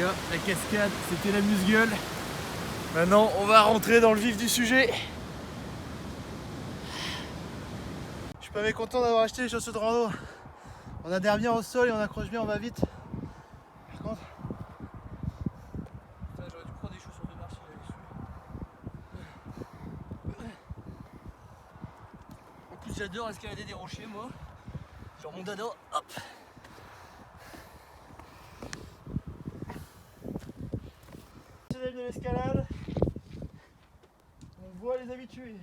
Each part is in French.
Voilà, la cascade, c'était l'amuse-gueule. Maintenant, on va rentrer dans le vif du sujet. Je suis pas mécontent d'avoir acheté les chaussures de rando. On adhère bien au sol et on accroche bien, on va vite. Par contre... Putain, j'aurais dû prendre des chaussures de marche si j'avais su. En plus, j'adore escalader des rochers, moi. Genre mon dada, hop. De l'escalade, on voit les habitués.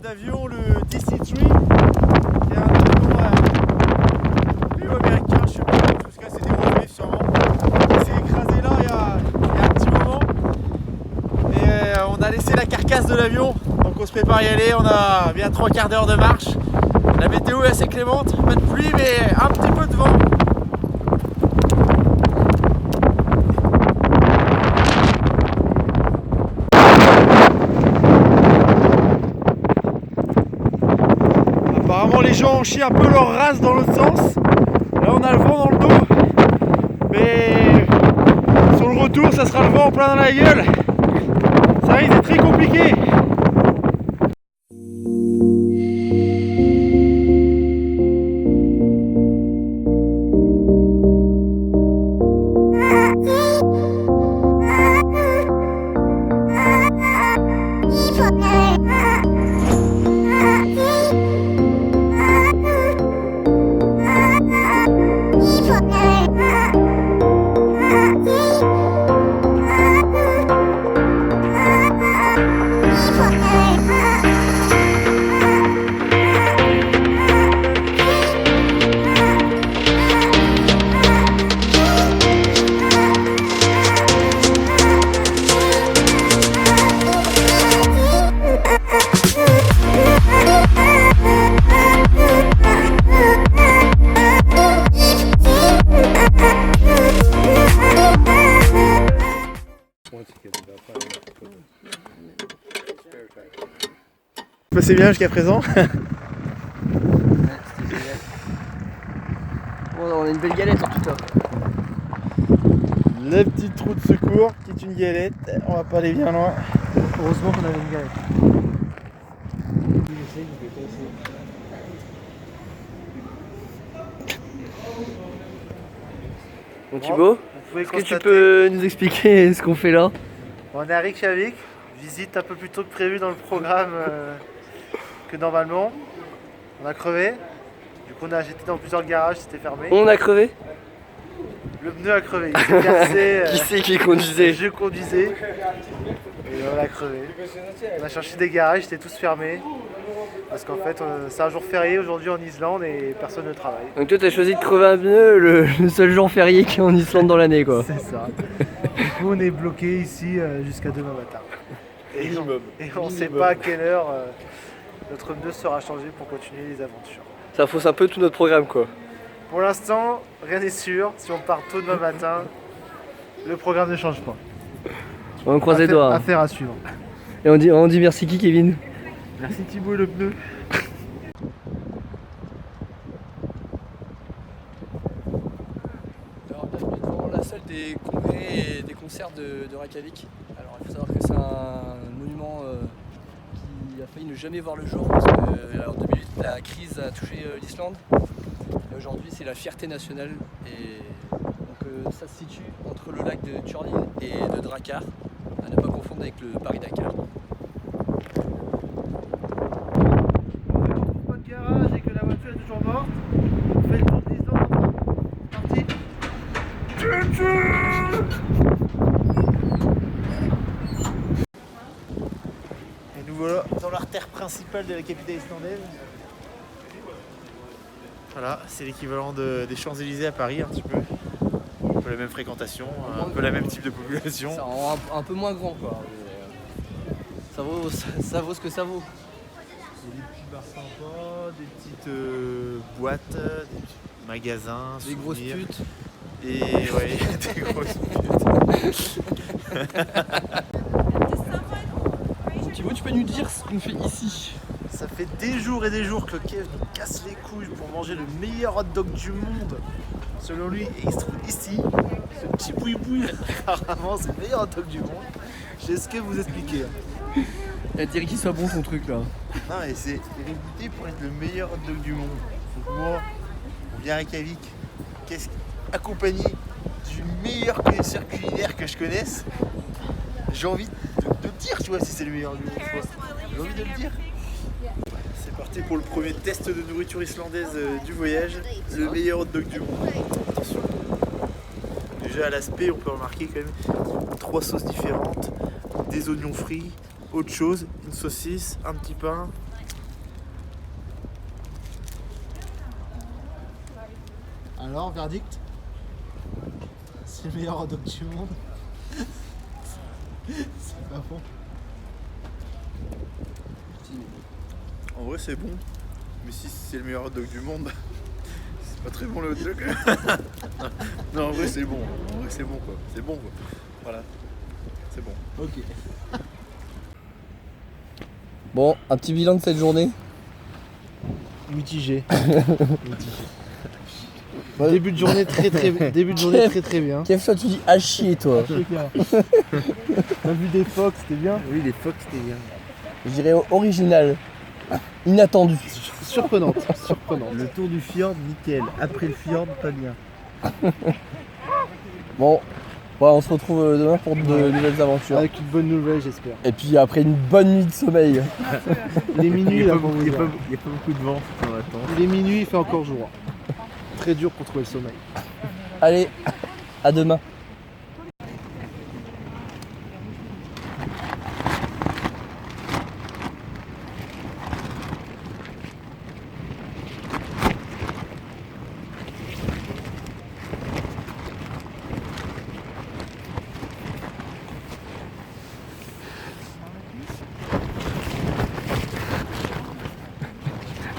D'avion, le DC-3, qui est un avion néo-américain, je sais pas, parce que c'est des Rolls sûrement. Il s'est écrasé là il y a un petit moment. Et on a laissé la carcasse de l'avion, donc on se prépare à y aller, on a bien 3/4 d'heure de marche. La météo est assez clémente, pas de pluie mais un petit peu de vent. Apparemment les gens ont chié un peu leur race dans l'autre sens. Là on a le vent dans le dos. Mais sur le retour ça sera le vent en plein dans la gueule. Ça risque d'être très compliqué. C'est bien jusqu'à présent. Ouais, c'était génial. Bon, on a une belle galette en tout cas. Le petit trou de secours qui est une galette, on va pas aller bien loin. Heureusement qu'on avait une galette. Bon Thibaut, est-ce que tu peux nous expliquer ce qu'on fait là? On est à Reykjavik, visite un peu plus tôt que prévu dans le programme que normalement. On a crevé, du coup on a jeté dans plusieurs garages, c'était fermé. On a crevé? Le pneu a crevé, il s'est cassé. Qui c'est qui conduisait? Je conduisais. Et on a crevé. On a cherché des garages, c'était tous fermés. Parce qu'en fait, c'est un jour férié aujourd'hui en Islande et personne ne travaille. Donc toi t'as choisi de crever un pneu le seul jour férié qu'il y a en Islande dans l'année quoi. C'est ça. Du coup on est bloqué ici jusqu'à demain matin. Et on ne sait pas à quelle heure notre pneu sera changé pour continuer les aventures. Ça fausse un peu tout notre programme quoi. Pour l'instant, rien n'est sûr. Si on part tôt demain matin, le programme ne change pas. On croise les doigts. Affaire à suivre. Et on dit merci qui Kevin? Merci Thibaut le pneu. salle des congrès et des concerts de Reykjavik. Alors il faut savoir que c'est un monument qui a failli ne jamais voir le jour parce que en 2008 la crise a touché l'Islande. Et aujourd'hui c'est la fierté nationale et donc ça se situe entre le lac de Tjornin et de Drakkar, à ne pas confondre avec le Paris-Dakar. Pas de garage et que la voiture est toujours morte, on fait le tour de l'Islande. Parti. Et nous voilà dans l'artère principale de la capitale islandaise. Voilà, c'est l'équivalent des Champs-Élysées à Paris un petit peu. Un peu la même fréquentation, un peu la même type de population. Ça rend un peu moins grand quoi. Ça vaut ce que ça vaut. Il y a des petits bars sympas, des petites boîtes, des petits magasins, Des grosses souvenirs. putes. Et ouais, des grosses putes. Thibaut, tu peux nous dire ce qu'on fait ici? Ça fait des jours et des jours que le Kev nous casse les couilles pour manger le meilleur hot dog du monde. Selon lui, et il se trouve ici, ce petit boui-boui, apparemment c'est le meilleur hot dog du monde. J'ai ce que vous expliquer. Il a dit qu'il soit bon son truc là. Non mais c'est réputé pour être le meilleur hot dog du monde. Donc moi, on vient à Reykjavik, accompagné du meilleur connaisseur culinaire que je connaisse. J'ai envie de dire, tu vois, si c'est le meilleur du monde. J'ai envie de le dire. C'est parti pour le premier test de nourriture islandaise du voyage. Le meilleur hot dog du monde. Attention. Déjà à l'aspect, on peut remarquer quand même 3 sauces différentes, des oignons frits, autre chose, une saucisse, un petit pain. Alors, verdict? C'est le meilleur hot dog du monde. C'est pas bon. En vrai, c'est bon. Mais si c'est le meilleur hot dog du monde, c'est pas très bon le hot dog. Non, en vrai, c'est bon. En vrai, c'est bon quoi. C'est bon quoi. Voilà. C'est bon. Ok. Bon, un petit bilan de cette journée. Mitigé. Début de journée très bien. Kev, toi tu dis à chier toi. T'as vu des phoques, c'était bien. Oui, les phoques, c'était bien. Je dirais original. Inattendu. Surprenante. Le tour du fjord, nickel. Après le fjord, pas bien. Bon, on se retrouve demain pour de nouvelles aventures. Avec une bonne nouvelle, j'espère. Et puis après une bonne nuit de sommeil. Il est minuit Il n'y là a, pour vous dire. pas beaucoup de vent dans la tente. Il est minuit, il fait encore jour. Très dur pour trouver le sommeil. Allez, à demain.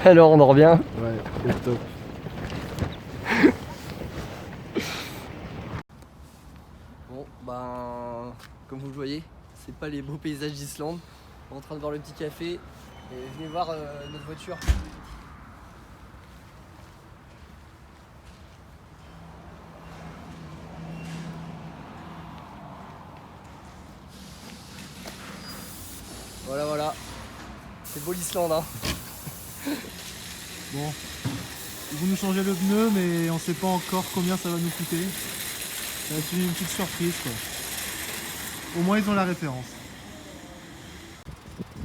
Alors on en revient. Ouais, c'est top. Bon, comme vous le voyez, c'est pas les beaux paysages d'Islande. On est en train de voir le petit café et venez voir notre voiture. Voilà. C'est beau l'Islande hein. Bon, ils vont nous changer le pneu, mais on sait pas encore combien ça va nous coûter. Ça va être une petite surprise quoi. Au moins ils ont la référence.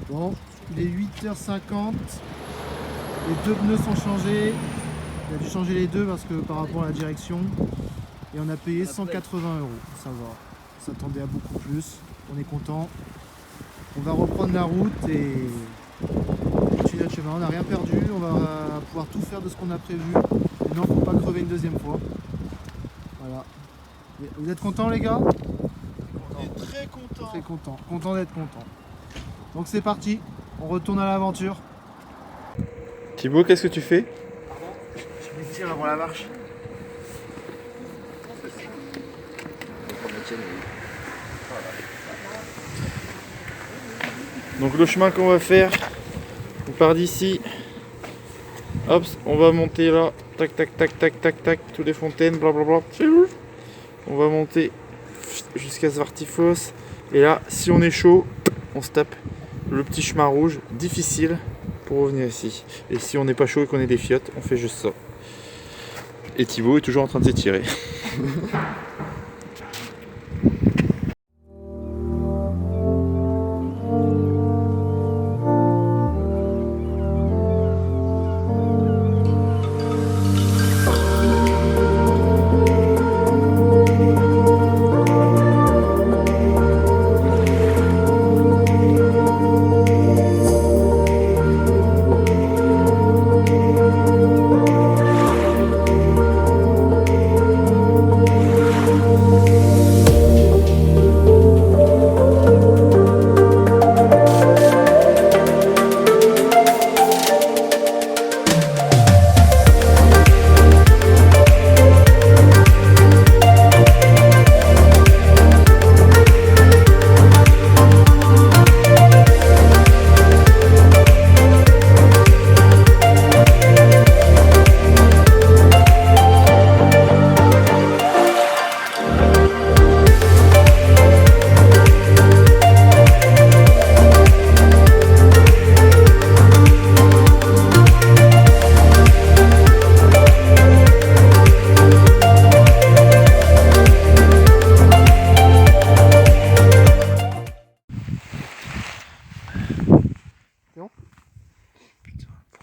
Bon, il est 8h50. Les deux pneus sont changés. Il a dû changer les deux parce que par rapport à la direction. Et on a payé 180 €. Ça va. On s'attendait à beaucoup plus. On est content. On va reprendre la route et continuer notre chemin. On n'a rien perdu. On va pouvoir tout faire de ce qu'on a prévu. Maintenant, il ne faut pas crever une deuxième fois. Voilà. Et vous êtes contents les gars? On est très content. Très content. Content d'être content. Donc c'est parti. On retourne à l'aventure. Thibaut, qu'est-ce que tu fais? Je me tire avant la marche. Donc le chemin qu'on va faire, on part d'ici. Hop, on va monter là. Tac, tac, tac, tac, tac, tac. Toutes les fontaines, blablabla. On va monter jusqu'à Svartifoss. Et là, si on est chaud, on se tape le petit chemin rouge, difficile pour revenir ici. Et si on n'est pas chaud et qu'on est des fiottes, on fait juste ça. Et Thibaut est toujours en train de s'étirer.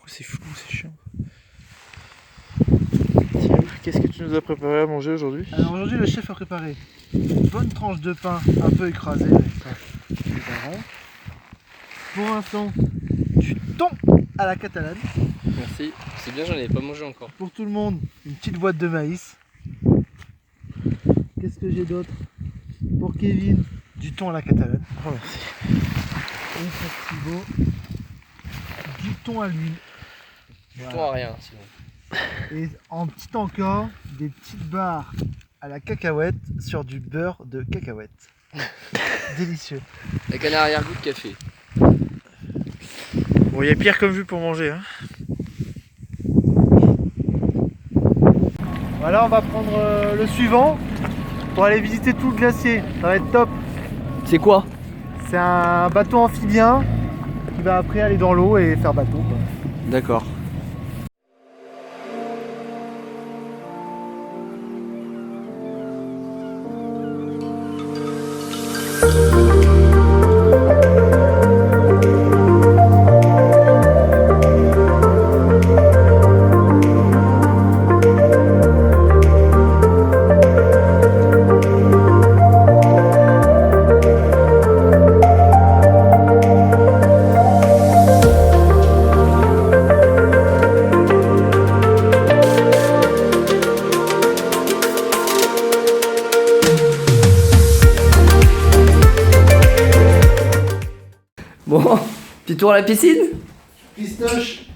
C'est fou, c'est chiant. Qu'est-ce que tu nous as préparé à manger aujourd'hui? Alors aujourd'hui le chef a préparé une bonne tranche de pain un peu écrasée avec ça. Pour l'instant, du thon à la catalane. Merci. C'est bien, j'en avais pas mangé encore. Pour tout le monde, une petite boîte de maïs. Qu'est-ce que j'ai d'autre? Pour Kevin, du thon à la catalane. Oh, merci. Et pour Thibaut, du thon à l'huile. Toi, rien, sinon. Et en petit encore, des petites barres à la cacahuète sur du beurre de cacahuète. Délicieux. Avec un arrière-goût de café. Bon, il y a pire comme vue pour manger. Hein. Voilà, on va prendre le suivant pour aller visiter tout le glacier. Ça va être top. C'est quoi? C'est un bateau amphibien qui va après aller dans l'eau et faire bateau, quoi. D'accord. Bon, petit tour à la piscine? Pistoche.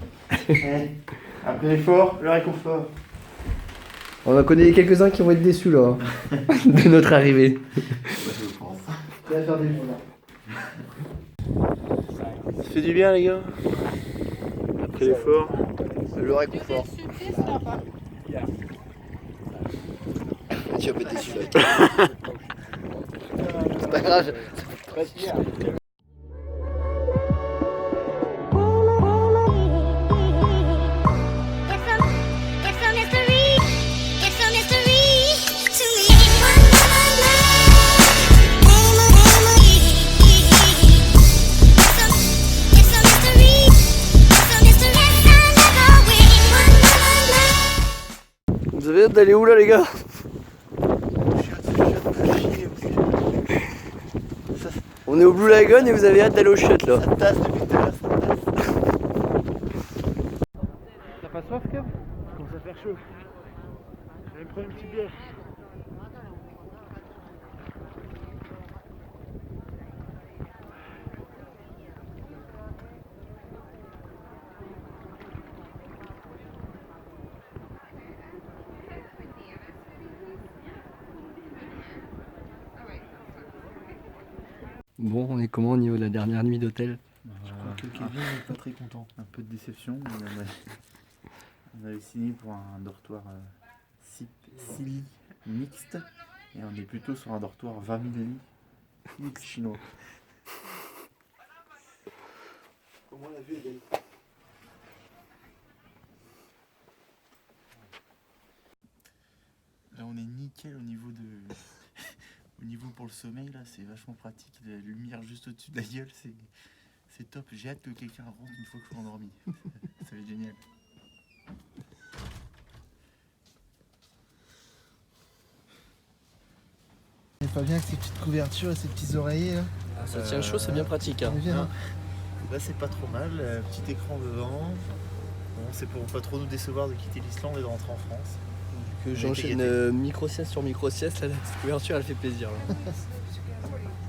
Après l'effort, le réconfort. On en connaît quelques-uns qui vont être déçus là, de notre arrivée. Ça va faire des fois. Ça fait du bien, les gars. Après l'effort. Le réconfort. Tu vas péter celui-là. C'est pas grave. Vous avez hâte d'aller où là les gars? On est au Blue Lagoon et vous avez hâte d'aller au chiottes là. Ça tasse depuis tout à l'heure, ça tasse. T'as pas soif, Kev? Il commence à faire chaud. Je vais me prendre une petite bière. Bon, on est comment au niveau de la dernière nuit d'hôtel? Je crois que Kevin n'est pas très content. Un peu de déception, mais on avait signé pour un dortoir 6 lits mixte Et on est plutôt sur un dortoir 20 000 lits. Mix chinois. Comment la vue est belle. Là on est nickel au niveau de. Au niveau pour le sommeil là, c'est vachement pratique. La lumière juste au-dessus de la gueule, c'est top. J'ai hâte que quelqu'un rentre une fois que je suis endormi. Ça va être génial. Il est pas bien avec ces petites couvertures et ces petits oreillers là. Ah, ça tient chaud, c'est bien pratique. Hein. On est bien, hein. Là c'est pas trop mal, petit écran devant. Bon, c'est pour pas trop nous décevoir de quitter l'Islande et de rentrer en France. Que j'enchaîne micro-sieste sur micro-sieste, là, la petite couverture elle fait plaisir. Là.